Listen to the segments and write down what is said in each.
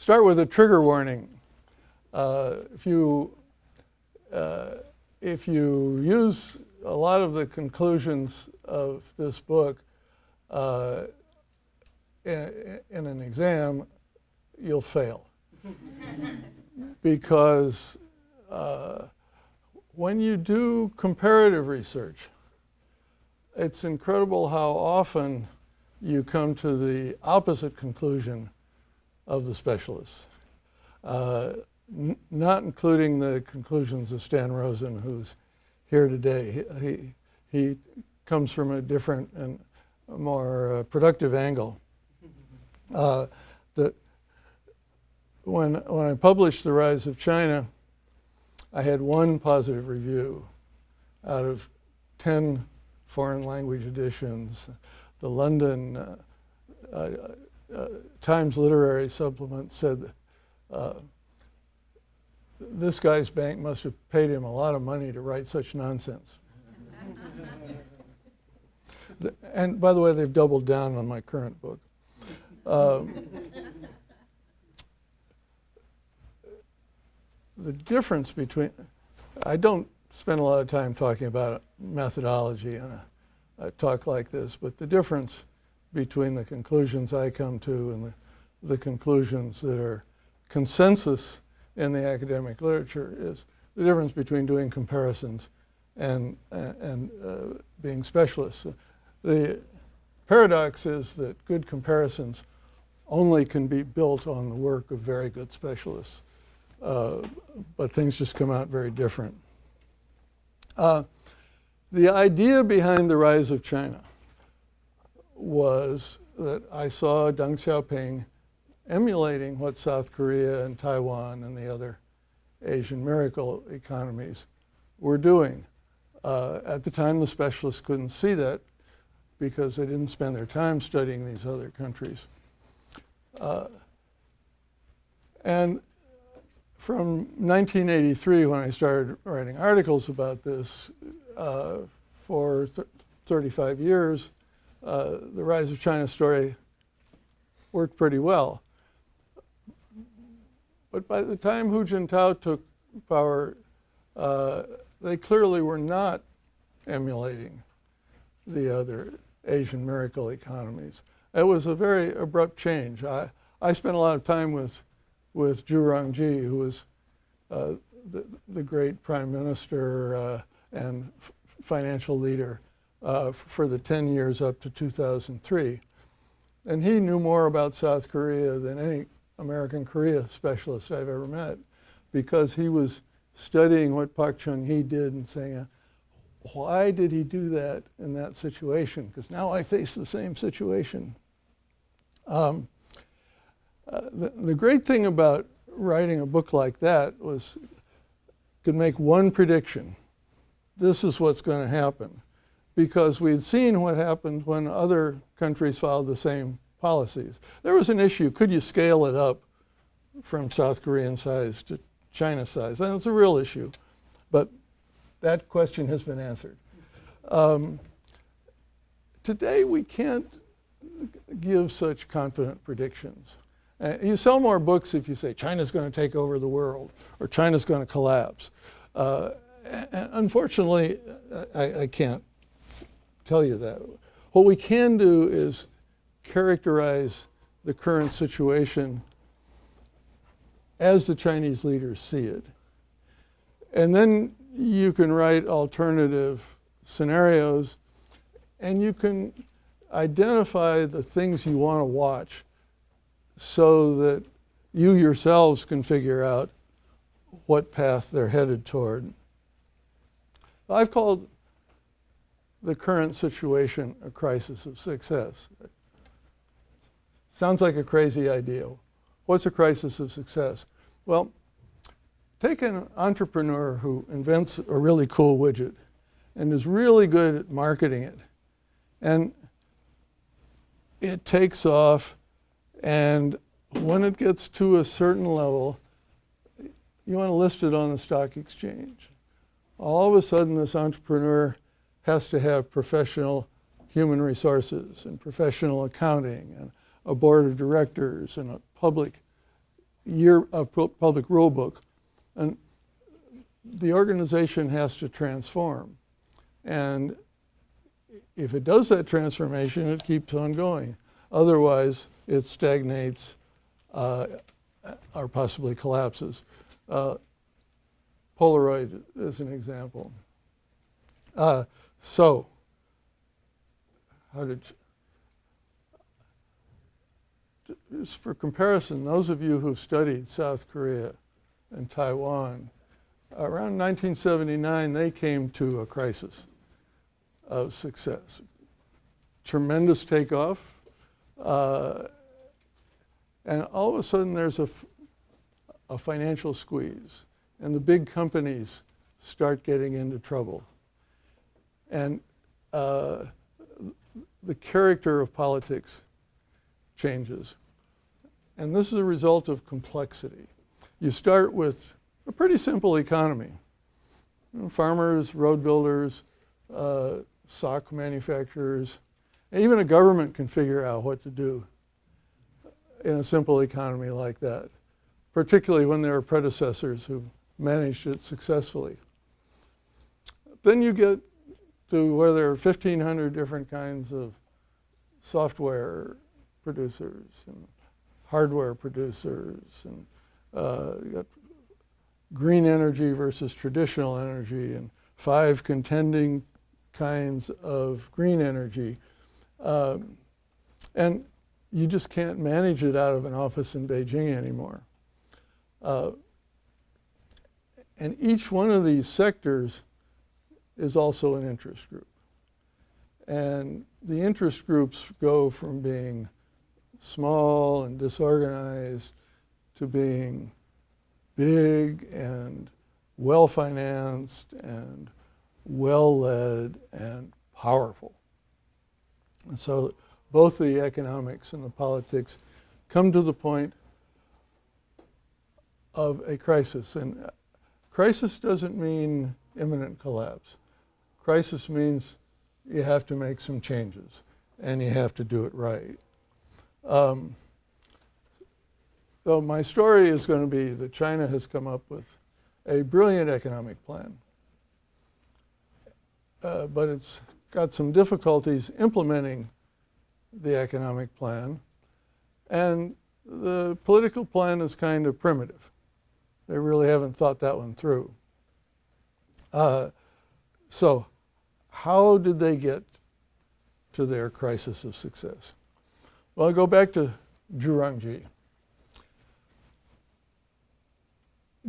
start with a trigger warning. If you use a lot of the conclusions of this book in an exam, you'll fail. Because when you do comparative research, it's incredible how often you come to the opposite conclusion of the specialists. Not including the conclusions of Stan Rosen, who's here today. He comes from a different and more productive angle. When I published The Rise of China, I had one positive review out of 10 foreign language editions. The London Times Literary Supplement said this guy's bank must have paid him a lot of money to write such nonsense. And by the way, they've doubled down on my current book. The difference between, I don't spend a lot of time talking about methodology in a talk like this, but the difference between the conclusions I come to and the conclusions that are consensus in the academic literature is the difference between doing comparisons and being specialists. The paradox is that good comparisons only can be built on the work of very good specialists, but things just come out very different. The idea behind The Rise of China was that I saw Deng Xiaoping emulating what South Korea and Taiwan and the other Asian miracle economies were doing. At the time, the specialists couldn't see that because they didn't spend their time studying these other countries. And from 1983, when I started writing articles about this, for 35 years, the Rise of China story worked pretty well. But by the time Hu Jintao took power, they clearly were not emulating the other Asian miracle economies. It was a very abrupt change. I spent a lot of time with Zhu Rongji, who was the great prime minister and financial leader for the 10 years up to 2003. And he knew more about South Korea than any American Korea specialist I've ever met, because he was studying what Park Chung-hee did and saying, why did he do that in that situation? Because now I face the same situation. The great thing about writing a book like that was you could make one prediction. This is what's going to happen. Because we'd seen what happened when other countries followed the same policies. There was an issue, could you scale it up from South Korean size to China size? And it's a real issue, but that question has been answered. Today we can't give such confident predictions. You sell more books if you say China's going to take over the world or China's going to collapse. Unfortunately, I can't tell you that. What we can do is characterize the current situation as the Chinese leaders see it. And then you can write alternative scenarios, and you can identify the things you want to watch so that you yourselves can figure out what path they're headed toward. I've called the current situation a crisis of success. Sounds like a crazy idea. What's a crisis of success? Well, take an entrepreneur who invents a really cool widget and is really good at marketing it. And it takes off, and when it gets to a certain level, you want to list it on the stock exchange. All of a sudden, this entrepreneur has to have professional human resources and professional accounting and a board of directors and a public public rule book, and the organization has to transform. And if it does that transformation, it keeps on going. Otherwise, it stagnates or possibly collapses. Polaroid is an example. So, just for comparison, those of you who've studied South Korea and Taiwan, around 1979, they came to a crisis of success. Tremendous takeoff, and all of a sudden there's a financial squeeze, and the big companies start getting into trouble. And the character of politics changes. And this is a result of complexity. You start with a pretty simple economy. Farmers, road builders, sock manufacturers, and even a government can figure out what to do in a simple economy like that, particularly when there are predecessors who managed it successfully. Then you get to where there are 1,500 different kinds of software producers and hardware producers, and you got green energy versus traditional energy, and 5 contending kinds of green energy. And you just can't manage it out of an office in Beijing anymore. And each one of these sectors is also an interest group. And the interest groups go from being small and disorganized to being big and well-financed and well-led and powerful. And so both the economics and the politics come to the point of a crisis. And crisis doesn't mean imminent collapse. Crisis means you have to make some changes, and you have to do it right. So my story is going to be that China has come up with a brilliant economic plan, but it's got some difficulties implementing the economic plan, and the political plan is kind of primitive. They really haven't thought that one through. So how did they get to their crisis of success? Well, I'll go back to Zhu Rongji.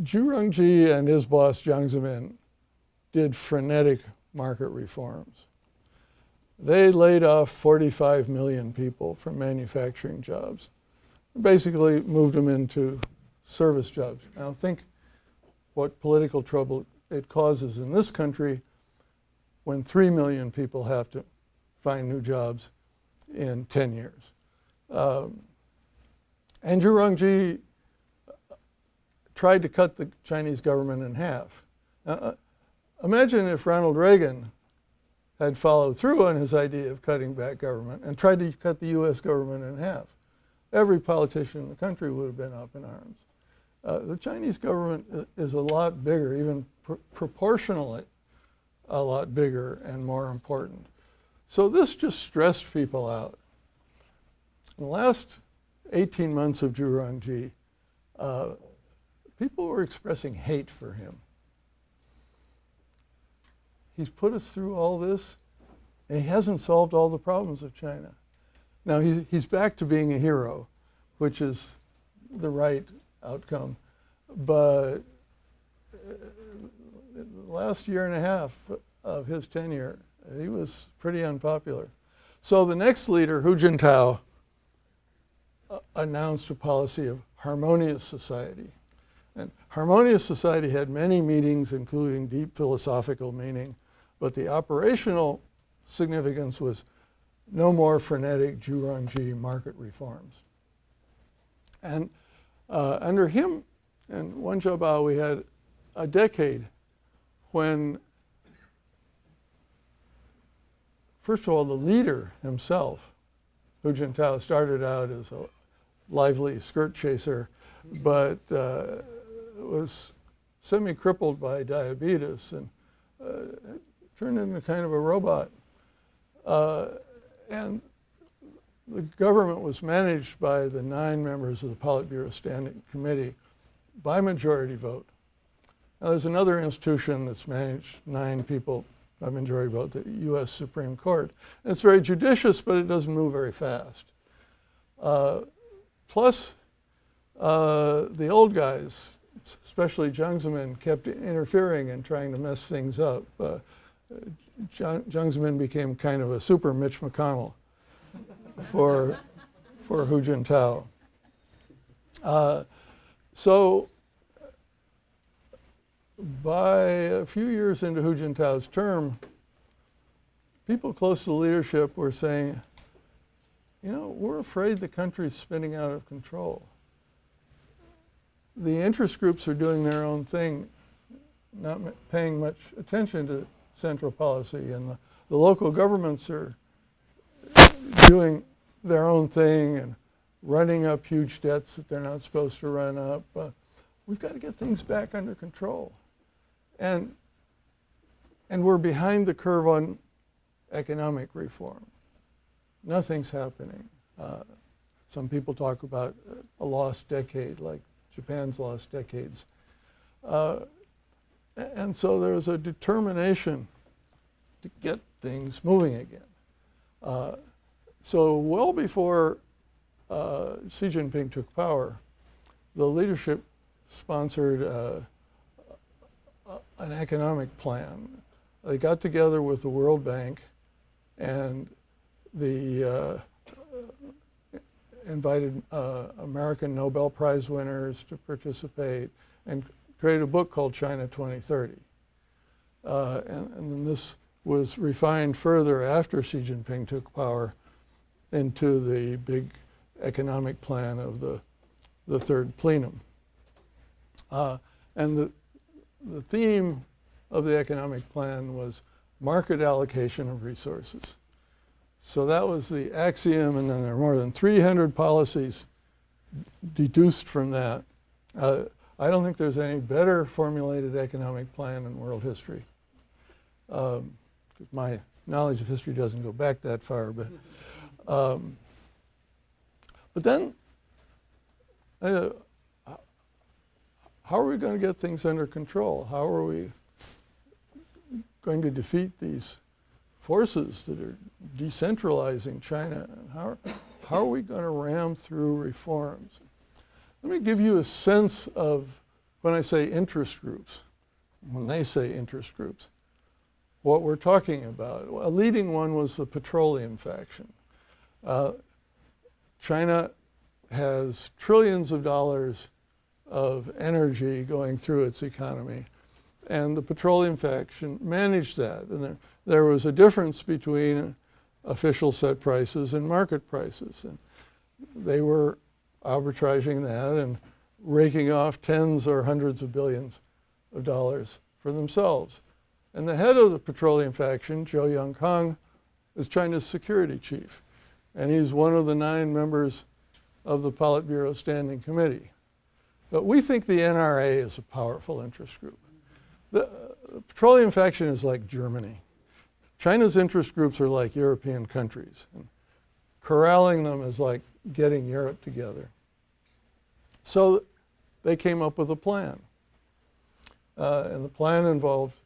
Zhu Rongji and his boss, Jiang Zemin, did frenetic market reforms. They laid off 45 million people from manufacturing jobs, basically moved them into service jobs. Now think what political trouble it causes in this country when 3 million people have to find new jobs in 10 years. And Zhu Rongji tried to cut the Chinese government in half. Imagine if Ronald Reagan had followed through on his idea of cutting back government and tried to cut the US government in half. Every politician in the country would have been up in arms. The Chinese government is a lot bigger, even proportionally a lot bigger and more important. So this just stressed people out. In the last 18 months of Zhu Rongji, people were expressing hate for him. He's put us through all this, and he hasn't solved all the problems of China. Now, he's back to being a hero, which is the right outcome. But the last year and a half of his tenure, he was pretty unpopular. So the next leader, Hu Jintao, announced a policy of harmonious society. And harmonious society had many meanings, including deep philosophical meaning, but the operational significance was no more frenetic Zhu Rongji market reforms. And under him and Wen Jiabao, we had a decade when, first of all, the leader himself, Hu Jintao, started out as a lively skirt chaser, but was semi-crippled by diabetes and turned into kind of a robot. And the government was managed by the 9 members of the Politburo Standing Committee by majority vote. Now there's another institution that's managed 9 people by majority vote, the U.S. Supreme Court. And it's very judicious, but it doesn't move very fast. Plus, the old guys, especially Jiang Zemin, kept interfering and trying to mess things up. Jiang Zemin became kind of a super Mitch McConnell for Hu Jintao. So by a few years into Hu Jintao's term, people close to the leadership were saying, you know, we're afraid the country's spinning out of control. The interest groups are doing their own thing, not paying much attention to central policy, and the local governments are doing their own thing and running up huge debts that they're not supposed to run up. We've got to get things back under control. And we're behind the curve on economic reform. Nothing's happening. Some people talk about a lost decade, like Japan's lost decades. And so there's a determination to get things moving again. So well before Xi Jinping took power, the leadership sponsored an economic plan. They got together with the World Bank and invited American Nobel Prize winners to participate and created a book called China 2030. And then this was refined further after Xi Jinping took power into the big economic plan of the third plenum. And the theme of the economic plan was market allocation of resources. So that was the axiom, and then there are more than 300 policies deduced from that. I don't think there's any better formulated economic plan in world history. My knowledge of history doesn't go back that far, but then how are we going to get things under control? How are we going to defeat these forces that are decentralizing China? And how are we going to ram through reforms? Let me give you a sense of when I say interest groups, when they say interest groups, what we're talking about. A leading one was the petroleum faction. China has trillions of dollars of energy going through its economy, and the petroleum faction managed that. And there was a difference between official set prices and market prices, and they were arbitraging that and raking off tens or hundreds of billions of dollars for themselves. And the head of the petroleum faction, Zhou Yongkang, is China's security chief, and he's one of the 9 members of the Politburo Standing Committee. But we think the NRA is a powerful interest group. The petroleum faction is like Germany. China's interest groups are like European countries. And corralling them is like getting Europe together. So they came up with a plan. And the plan involved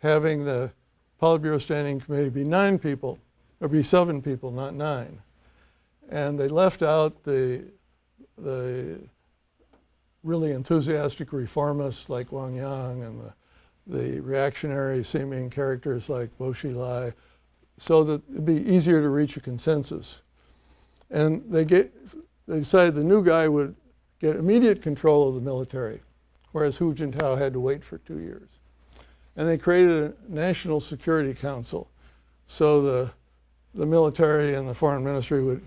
having the Politburo Standing Committee be 9 people, or be 7 people, not 9. And they left out the really enthusiastic reformists like Wang Yang and the reactionary seeming characters like Bo Xilai, so that it'd be easier to reach a consensus. And they decided the new guy would get immediate control of the military, whereas Hu Jintao had to wait for 2 years. And they created a National Security Council, so the military and the foreign ministry would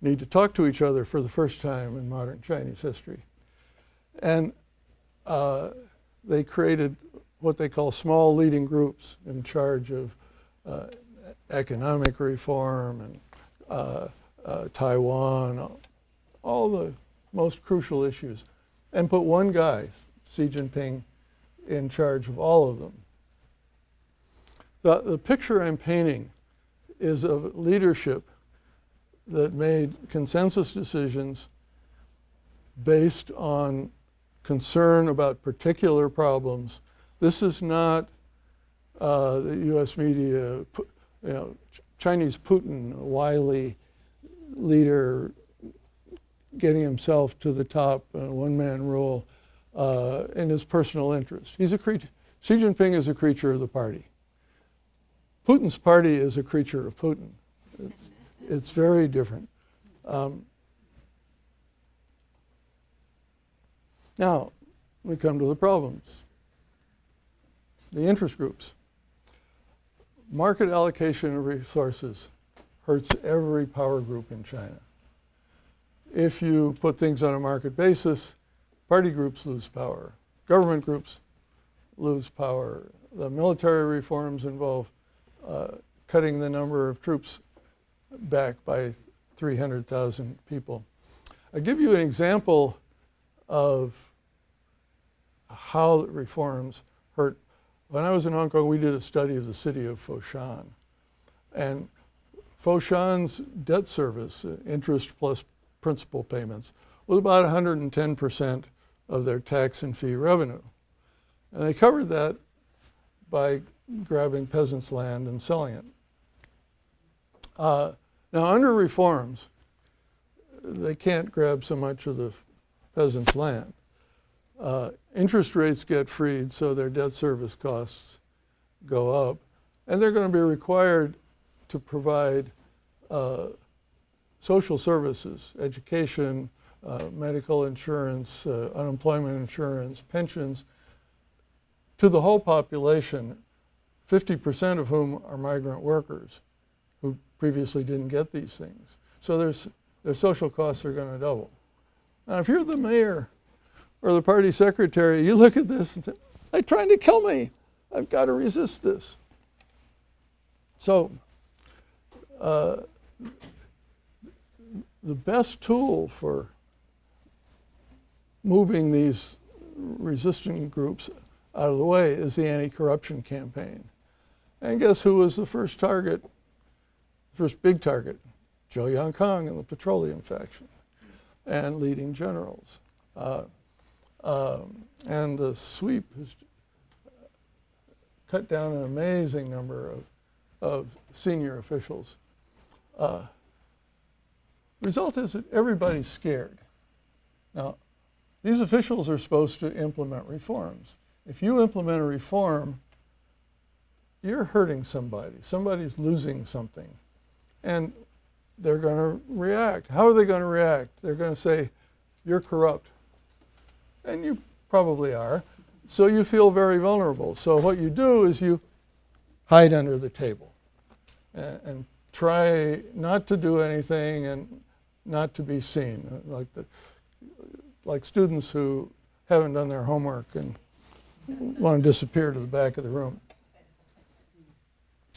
need to talk to each other for the first time in modern Chinese history. And they created what they call small leading groups in charge of economic reform and Taiwan, all the most crucial issues, and put one guy, Xi Jinping, in charge of all of them. The picture I'm painting is of leadership that made consensus decisions based on concern about particular problems. This is not the U.S. media, Chinese Putin, a wily leader getting himself to the top, one-man rule, in his personal interest. He's a creature. Xi Jinping is a creature of the party. Putin's party is a creature of Putin. It's very different. Now, we come to the problems. The interest groups. Market allocation of resources hurts every power group in China. If you put things on a market basis, party groups lose power. Government groups lose power. The military reforms involve cutting the number of troops back by 300,000 people. I'll give you an example of how reforms hurt. When I was in Hong Kong, we did a study of the city of Foshan. And Foshan's debt service, interest plus principal payments, was about 110% of their tax and fee revenue. And they covered that by grabbing peasants' land and selling it. Now, under reforms, they can't grab so much of the peasants' land. Interest rates get freed, so their debt service costs go up. And they're going to be required to provide social services, education, medical insurance, unemployment insurance, pensions, to the whole population, 50% of whom are migrant workers who previously didn't get these things. So their social costs are going to double. Now, if you're the mayor or the party secretary, you look at this and say, they're trying to kill me. I've got to resist this. So the best tool for moving these resistant groups out of the way is the anti-corruption campaign. And guess who was the first target, first big target? Zhou Yangkang and the petroleum faction and leading generals. And the sweep has cut down an amazing number of senior officials. Result is that everybody's scared. Now, these officials are supposed to implement reforms. If you implement a reform, you're hurting somebody. Somebody's losing something. And they're going to react. How are they going to react? They're going to say, you're corrupt. And you probably are. So you feel very vulnerable. So what you do is you hide under the table and try not to do anything and not to be seen, like students who haven't done their homework and want to disappear to the back of the room.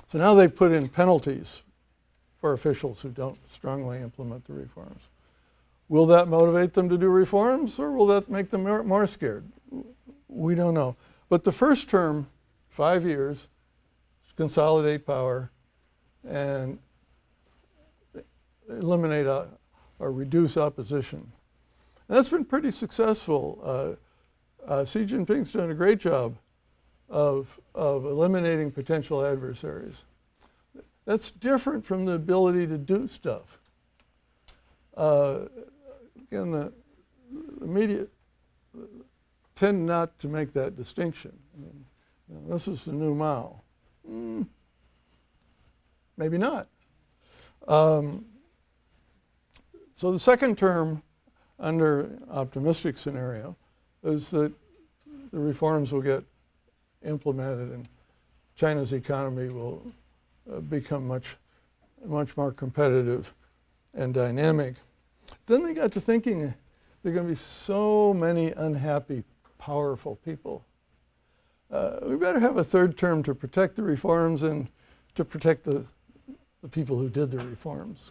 So now they put in penalties for officials who don't strongly implement the reforms. Will that motivate them to do reforms, or will that make them more scared? We don't know. But the first term, 5 years, consolidate power and eliminate or reduce opposition. And that's been pretty successful. Xi Jinping's done a great job of eliminating potential adversaries. That's different from the ability to do stuff. Again, the media tend not to make that distinction. This is the new Mao. Maybe not. So the second term, under optimistic scenario, is that the reforms will get implemented and China's economy will become much more competitive and dynamic. Then they got to thinking there are going to be so many unhappy, powerful people. We better have a third term to protect the reforms and to protect the people who did the reforms.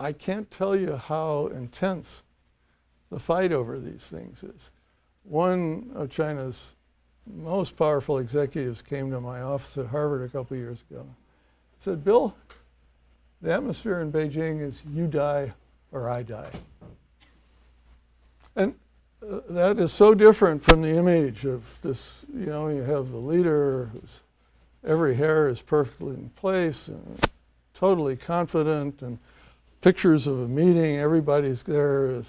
I can't tell you how intense the fight over these things is. One of China's most powerful executives came to my office at Harvard a couple of years ago. He said, Bill, the atmosphere in Beijing is you die or I die. And that is so different from the image of this, you know, you have the leader whose every hair is perfectly in place and totally confident, and pictures of a meeting, everybody's there,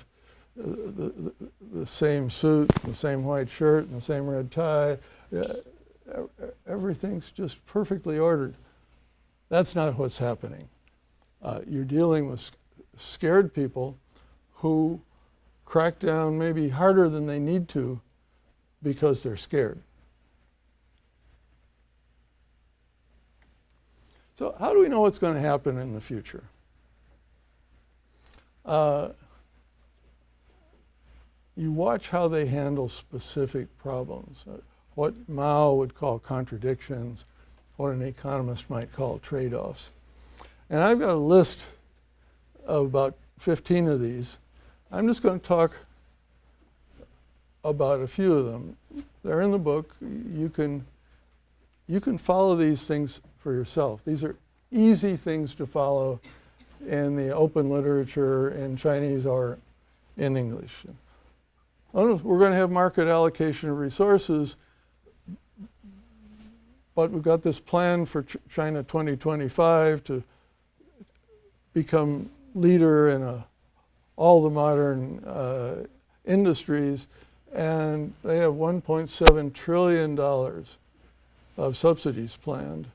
the same suit, the same white shirt, and the same red tie. Everything's just perfectly ordered. That's not what's happening. You're dealing with scared people who crack down maybe harder than they need to because they're scared. So how do we know what's going to happen in the future? You watch how they handle specific problems, what Mao would call contradictions, what an economist might call trade-offs. And I've got a list of about 15 of these. I'm just going to talk about a few of them. They're in the book. You can follow these things for yourself. These are easy things to follow in the open literature in Chinese or in English. We're going to have market allocation of resources, but we've got this plan for China 2025 to become leader in all the modern industries, and they have $1.7 trillion of subsidies planned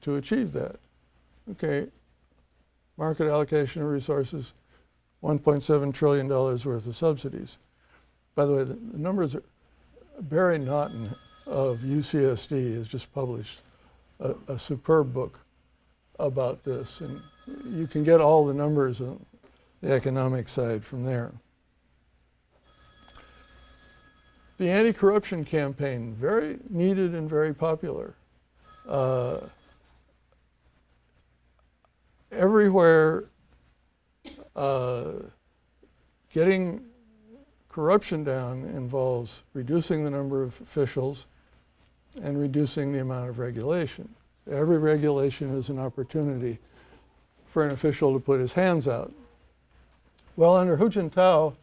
to achieve that. Okay, market allocation of resources, $1.7 trillion worth of subsidies. By the way, the numbers are, Barry Naughton of UCSD has just published a superb book about this, and you can get all the numbers on the economic side from there. The anti-corruption campaign, very needed and very popular. Everywhere, getting corruption down involves reducing the number of officials and reducing the amount of regulation. Every regulation is an opportunity for an official to put his hands out. Well, under Hu Jintao,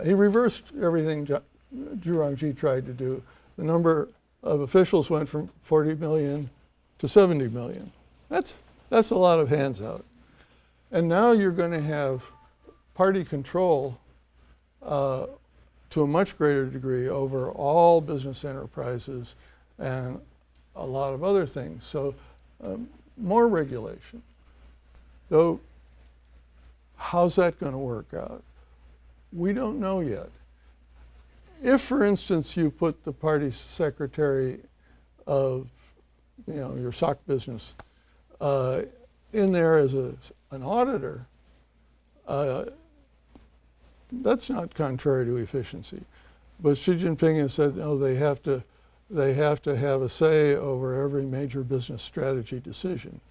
he reversed everything Zhu Rongji tried to do. The number of officials went from 40 million to 70 million. That's a lot of hands out. And now you're going to have party control to a much greater degree over all business enterprises and a lot of other things. So more regulation. Though, how's that going to work out? We don't know yet. If, for instance, you put the party secretary of, your sock business in there as an auditor, that's not contrary to efficiency. But Xi Jinping has said, no, they have to have a say over every major business strategy decision.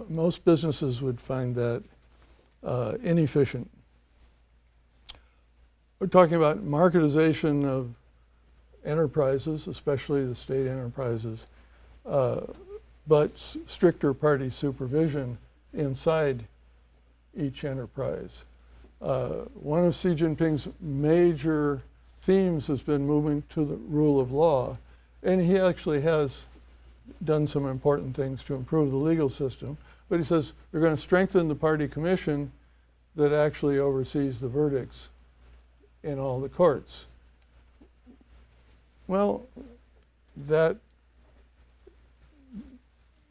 Most businesses would find that inefficient. We're talking about marketization of enterprises, especially the state enterprises, but stricter party supervision inside each enterprise. One of Xi Jinping's major themes has been moving to the rule of law, and he actually has done some important things to improve the legal system, but he says we're going to strengthen the party commission that actually oversees the verdicts in all the courts. Well, that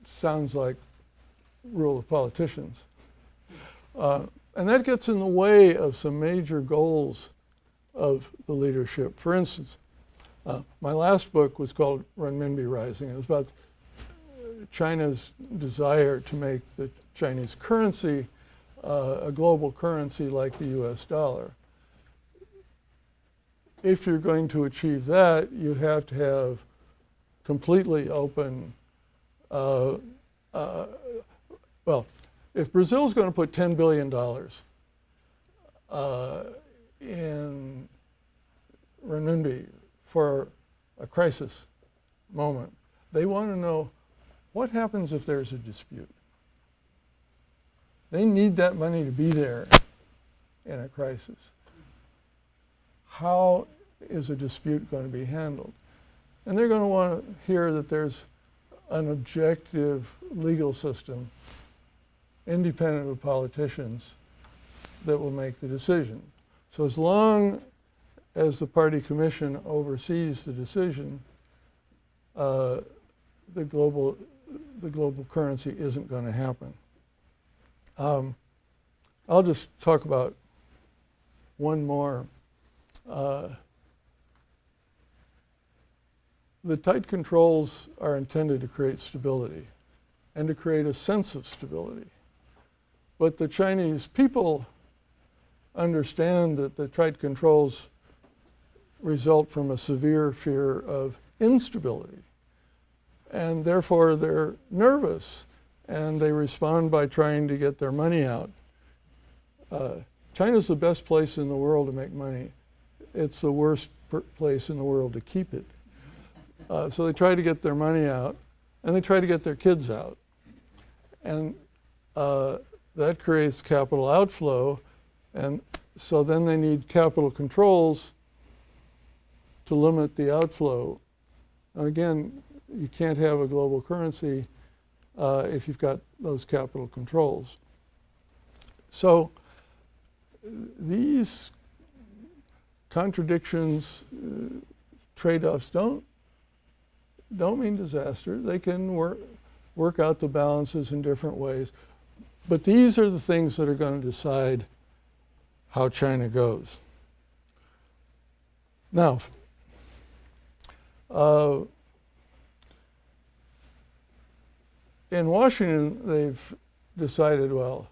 sounds like rule of politicians. And that gets in the way of some major goals of the leadership. For instance, my last book was called Renminbi Rising. It was about China's desire to make the Chinese currency a global currency like the US dollar. If you're going to achieve that, you have to have completely open, if Brazil's going to put $10 billion in renminbi for a crisis moment, they want to know what happens if there's a dispute. They need that money to be there in a crisis. How is a dispute going to be handled? And they're going to want to hear that there's an objective legal system, independent of politicians, that will make the decision. So as long as the party commission oversees the decision, the global currency isn't going to happen. I'll just talk about one more. The tight controls are intended to create stability and to create a sense of stability. But the Chinese people understand that the tight controls result from a severe fear of instability. And therefore they're nervous and they respond by trying to get their money out. China's the best place in the world to make money. It's the worst place in the world to keep it. So they try to get their money out, and they try to get their kids out. And that creates capital outflow, and so then they need capital controls to limit the outflow. Again, you can't have a global currency if you've got those capital controls. So these contradictions, trade-offs don't mean disaster. They can work out the balances in different ways. But these are the things that are going to decide how China goes. Now, in Washington, they've decided, well,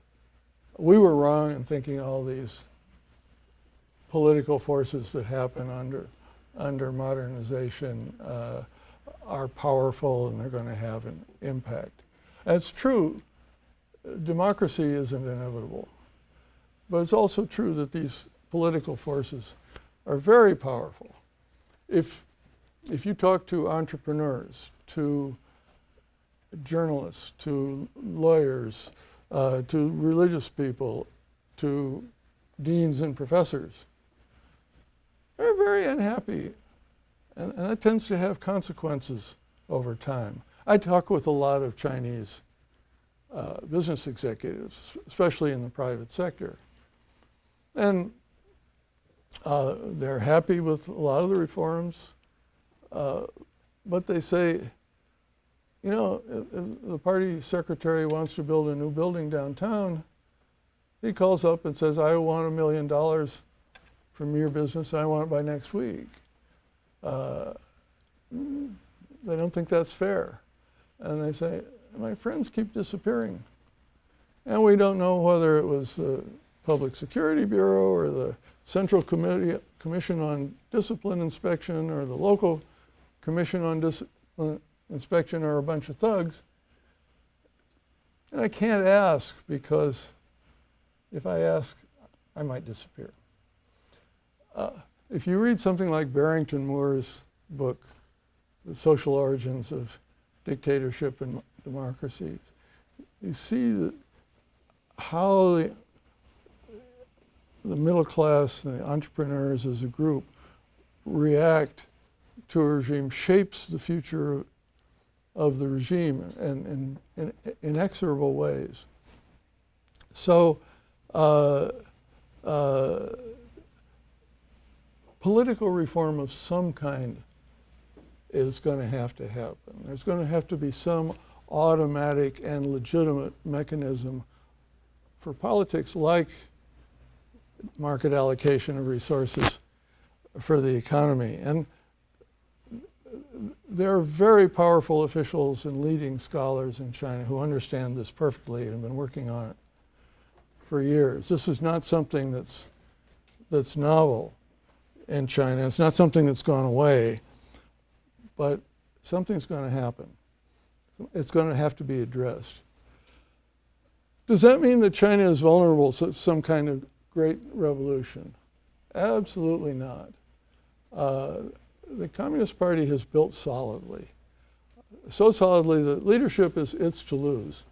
we were wrong in thinking all these political forces that happen under modernization are powerful and they're going to have an impact. That's true. Democracy isn't inevitable. But it's also true that these political forces are very powerful. If you talk to entrepreneurs, to journalists, to lawyers, to religious people, to deans and professors, they're very unhappy. And that tends to have consequences over time. I talk with a lot of Chinese business executives, especially in the private sector. And they're happy with a lot of the reforms, but they say, you know, if the party secretary wants to build a new building downtown, he calls up and says, I want $1 million from your business, and I want it by next week. They don't think that's fair. And they say, my friends keep disappearing. And we don't know whether it was the Public Security Bureau or the Central Commission on Discipline Inspection or the local Commission on Discipline Inspection or a bunch of thugs. And I can't ask because if I ask, I might disappear. If you read something like Barrington Moore's book, The Social Origins of Dictatorship and Democracy, you see that how the middle class and the entrepreneurs as a group react to a regime shapes the future of the regime in inexorable ways. So political reform of some kind is going to happen. There's going to have to be some automatic and legitimate mechanism for politics, like market allocation of resources for the economy. And there are very powerful officials and leading scholars in China who understand this perfectly and have been working on it for years. This is not something that's novel in China. It's not something that's gone away, but something's going to happen. It's going to have to be addressed. Does that mean that China is vulnerable to some kind of great revolution? Absolutely not. The Communist Party has built solidly. So solidly that leadership is its to lose.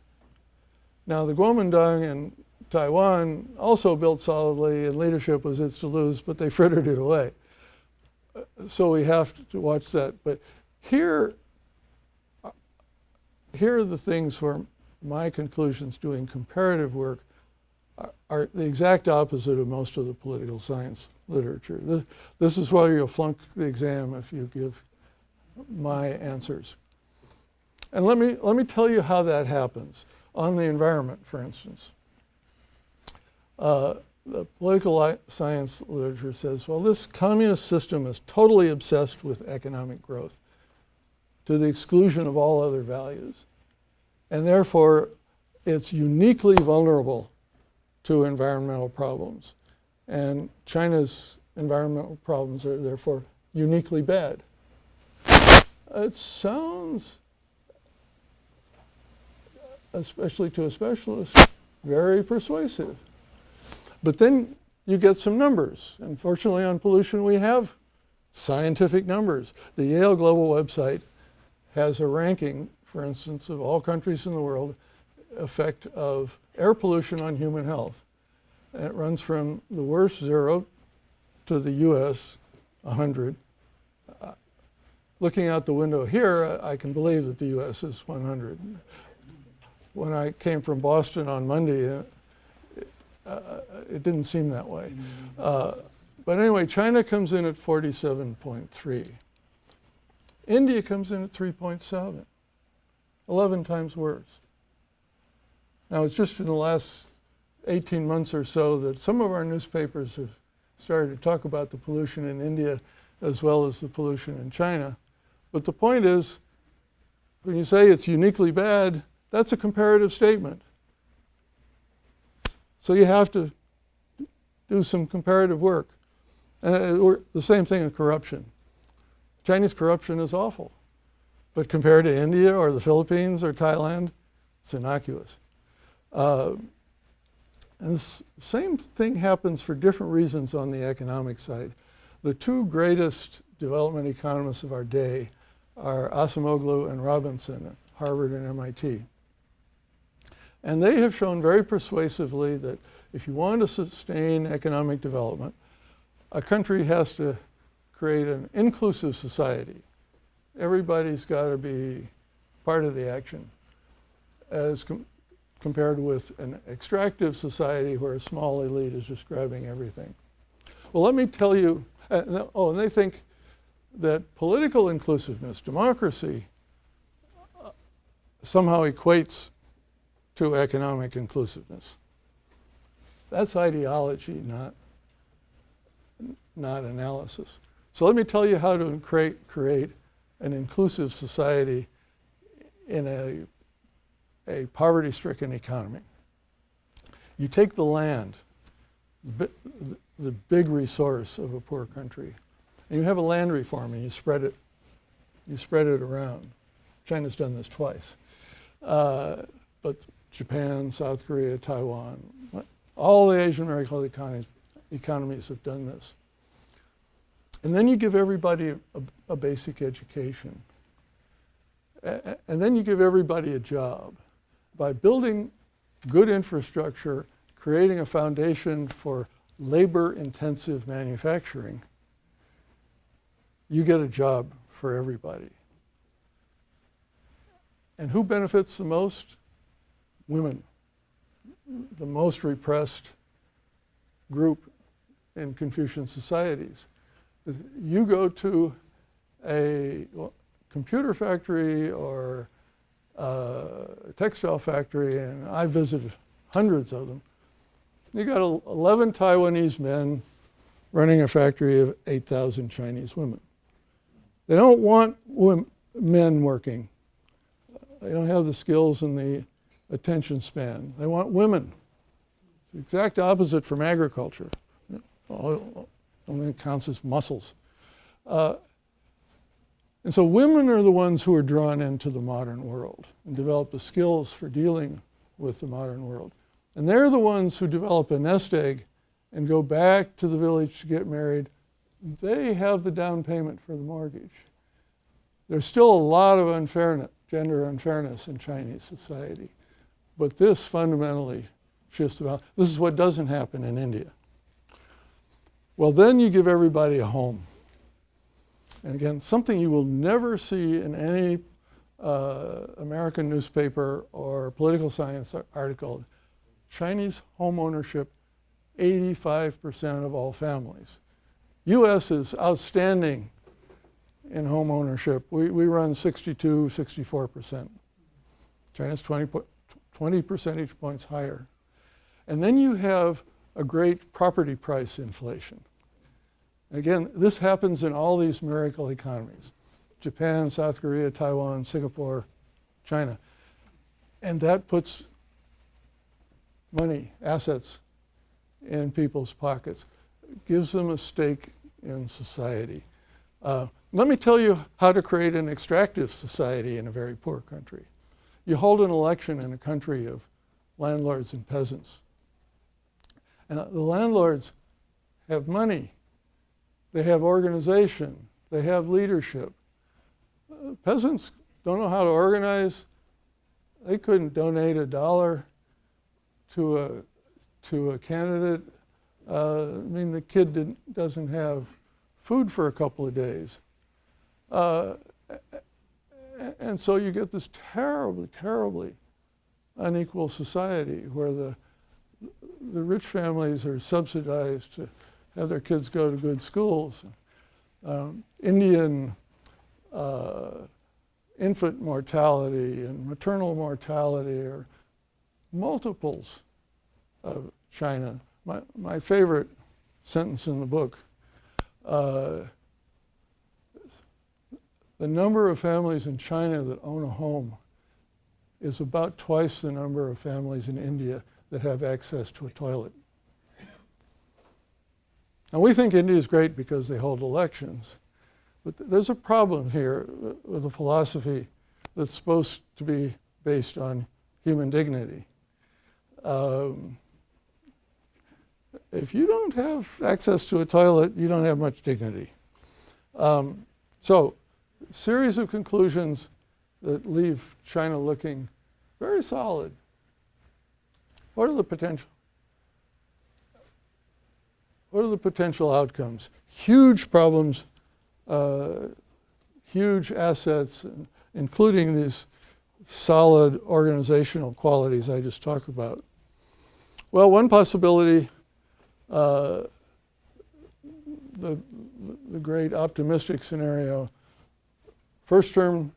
Now the Kuomintang in Taiwan also built solidly and leadership was its to lose, but they frittered it away. So we have to watch that. But here are the things where my conclusions doing comparative work are the exact opposite of most of the political science literature. This is why you'll flunk the exam if you give my answers. And let me tell you how that happens. On the environment, for instance. The political science literature says, well, this communist system is totally obsessed with economic growth to the exclusion of all other values. And therefore, it's uniquely vulnerable to environmental problems. And China's environmental problems are therefore uniquely bad. It sounds, especially to a specialist, very persuasive. But then you get some numbers. And fortunately on pollution we have scientific numbers. The Yale Global website has a ranking, for instance, of all countries in the world, effect of air pollution on human health. And it runs from the worst 0 to the US 100. Looking out the window here, I can believe that the US is 100. When I came from Boston on Monday, it didn't seem that way. But anyway, China comes in at 47.3. India comes in at 3.7, 11 times worse. Now it's just in the last 18 months or so that some of our newspapers have started to talk about the pollution in India as well as the pollution in China. But the point is, when you say it's uniquely bad, that's a comparative statement. So you have to do some comparative work. The same thing in corruption. Chinese corruption is awful. But compared to India or the Philippines or Thailand, it's innocuous. And the same thing happens for different reasons on the economic side. The two greatest development economists of our day are Acemoglu and Robinson at Harvard and MIT. And they have shown very persuasively that if you want to sustain economic development, a country has to create an inclusive society. Everybody's got to be part of the action, as compared with an extractive society where a small elite is just grabbing everything. Well, let me tell you, and they think that political inclusiveness, democracy, somehow equates to economic inclusiveness. That's ideology, not analysis. So let me tell you how to create an inclusive society in a poverty-stricken economy. You take the land, the big resource of a poor country, and you have a land reform and you spread it around. China's done this twice. But Japan, South Korea, Taiwan, all the Asian American economies have done this. And then you give everybody a basic education. And then you give everybody a job. By building good infrastructure, creating a foundation for labor-intensive manufacturing, you get a job for everybody. And who benefits the most? Women, the most repressed group in Confucian societies. You go to a computer factory or a textile factory, and I visited hundreds of them. You got 11 Taiwanese men running a factory of 8,000 Chinese women. They don't want men working. They don't have the skills and the attention span. They want women. It's the exact opposite from agriculture. Only counts as muscles. And so women are the ones who are drawn into the modern world and develop the skills for dealing with the modern world. And they're the ones who develop a nest egg and go back to the village to get married. They have the down payment for the mortgage. There's still a lot of unfairness, gender unfairness in Chinese society. But this fundamentally shifts the balance. This is what doesn't happen in India. Well, then you give everybody a home. And again, something you will never see in any American newspaper or political science article. Chinese home ownership, 85% of all families. U.S. is outstanding in home ownership. We run 62, 64%. China's 20 percentage points higher. And then you have a great property price inflation. Again, this happens in all these miracle economies. Japan, South Korea, Taiwan, Singapore, China. And that puts money, assets, in people's pockets. Gives them a stake in society. Let me tell you how to create an extractive society in a very poor country. You hold an election in a country of landlords and peasants. And the landlords have money. They have organization. They have leadership. Peasants don't know how to organize. They couldn't donate $1 to a candidate. I mean, the kid doesn't have food for a couple of days. And so you get this terribly, terribly unequal society where the rich families are subsidized to have their kids go to good schools. Indian infant mortality and maternal mortality are multiples of China. My favorite sentence in the book, the number of families in China that own a home is about twice the number of families in India that have access to a toilet. Now, we think India is great because they hold elections, but there's a problem here with a philosophy that's supposed to be based on human dignity. If you don't have access to a toilet, you don't have much dignity. So, series of conclusions that leave China looking very solid. What are the potential outcomes? Huge problems, huge assets, including these solid organizational qualities I just talked about. Well, one possibility, the great optimistic scenario, first term,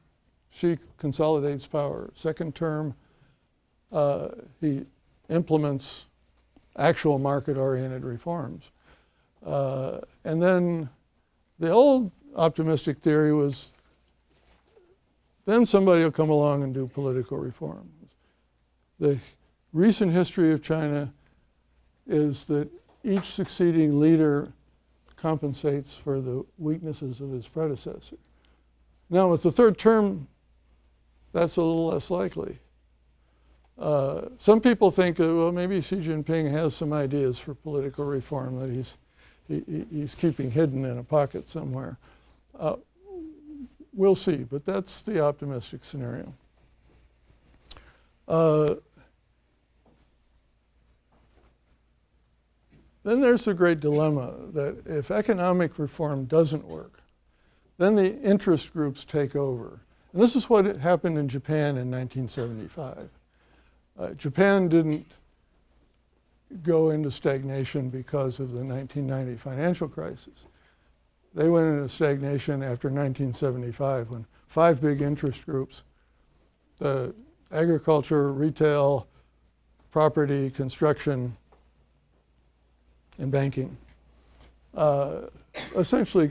Xi consolidates power. Second term, he implements actual market-oriented reforms. And then the old optimistic theory was then somebody will come along and do political reform. The recent history of China is that each succeeding leader compensates for the weaknesses of his predecessor. Now, with the third term, that's a little less likely. Some people think, well, maybe Xi Jinping has some ideas for political reform that he's keeping hidden in a pocket somewhere. We'll see, but that's the optimistic scenario. Then there's the great dilemma that if economic reform doesn't work, then the interest groups take over. And this is what happened in Japan in 1975. Japan didn't go into stagnation because of the 1990 financial crisis. They went into stagnation after 1975 when 5 big interest groups, the agriculture, retail, property, construction, and banking, essentially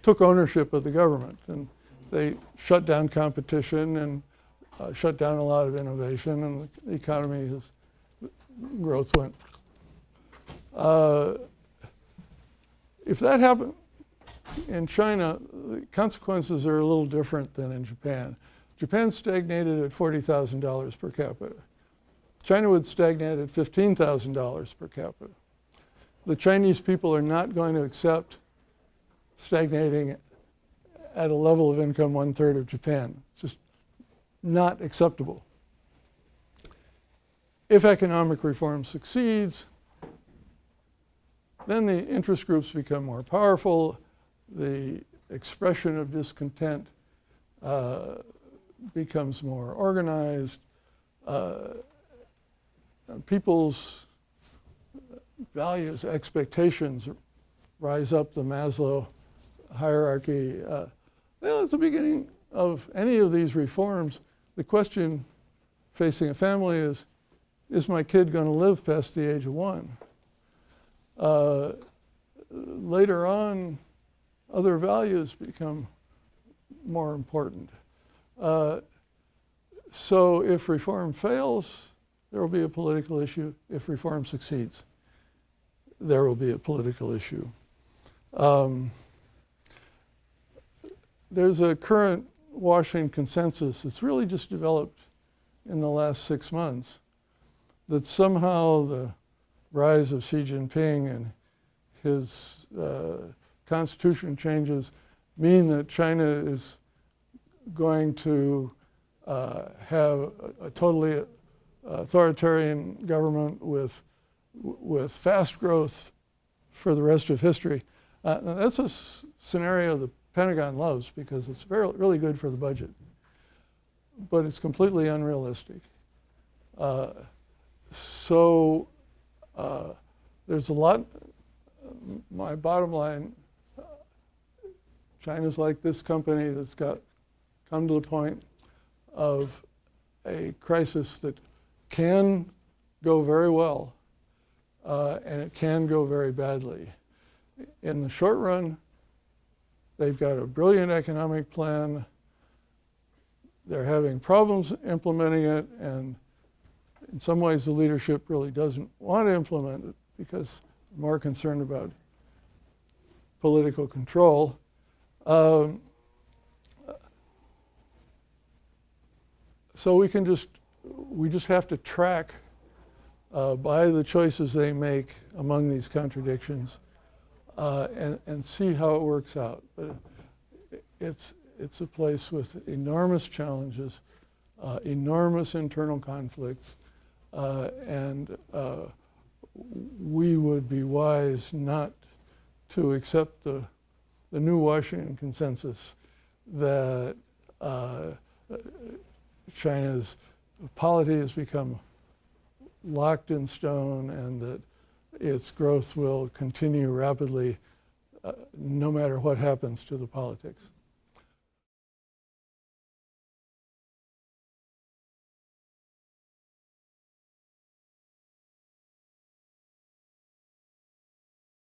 took ownership of the government. And they shut down competition and shut down a lot of innovation, and the economy's growth went. If that happened in China, the consequences are a little different than in Japan. Japan stagnated at $40,000 per capita. China would stagnate at $15,000 per capita. The Chinese people are not going to accept stagnating at a level of income 1/3 of Japan. It's just not acceptable. If economic reform succeeds, then the interest groups become more powerful. The expression of discontent becomes more organized. People's values, expectations rise up the Maslow hierarchy. At the beginning of any of these reforms, the question facing a family is my kid going to live past the age of 1? Later on, other values become more important. So if reform fails, there will be a political issue. If reform succeeds, there will be a political issue. There's a current Washington consensus that's really just developed in the last 6 months that somehow the rise of Xi Jinping and his constitution changes mean that China is going to have a totally authoritarian government with fast growth for the rest of history. That's a scenario the Pentagon loves because it's really good for the budget, but it's completely unrealistic. So there's a lot. My bottom line, China's like this company that's come to the point of a crisis that can go very well and it can go very badly. In the short run, they've got a brilliant economic plan. They're having problems implementing it, and in some ways the leadership really doesn't want to implement it because they're more concerned about political control. So we just have to track by the choices they make among these contradictions and see how it works out. But it's a place with enormous challenges, enormous internal conflicts, and we would be wise not to accept the new Washington consensus that China's polity has become locked in stone and that its growth will continue rapidly no matter what happens to the politics.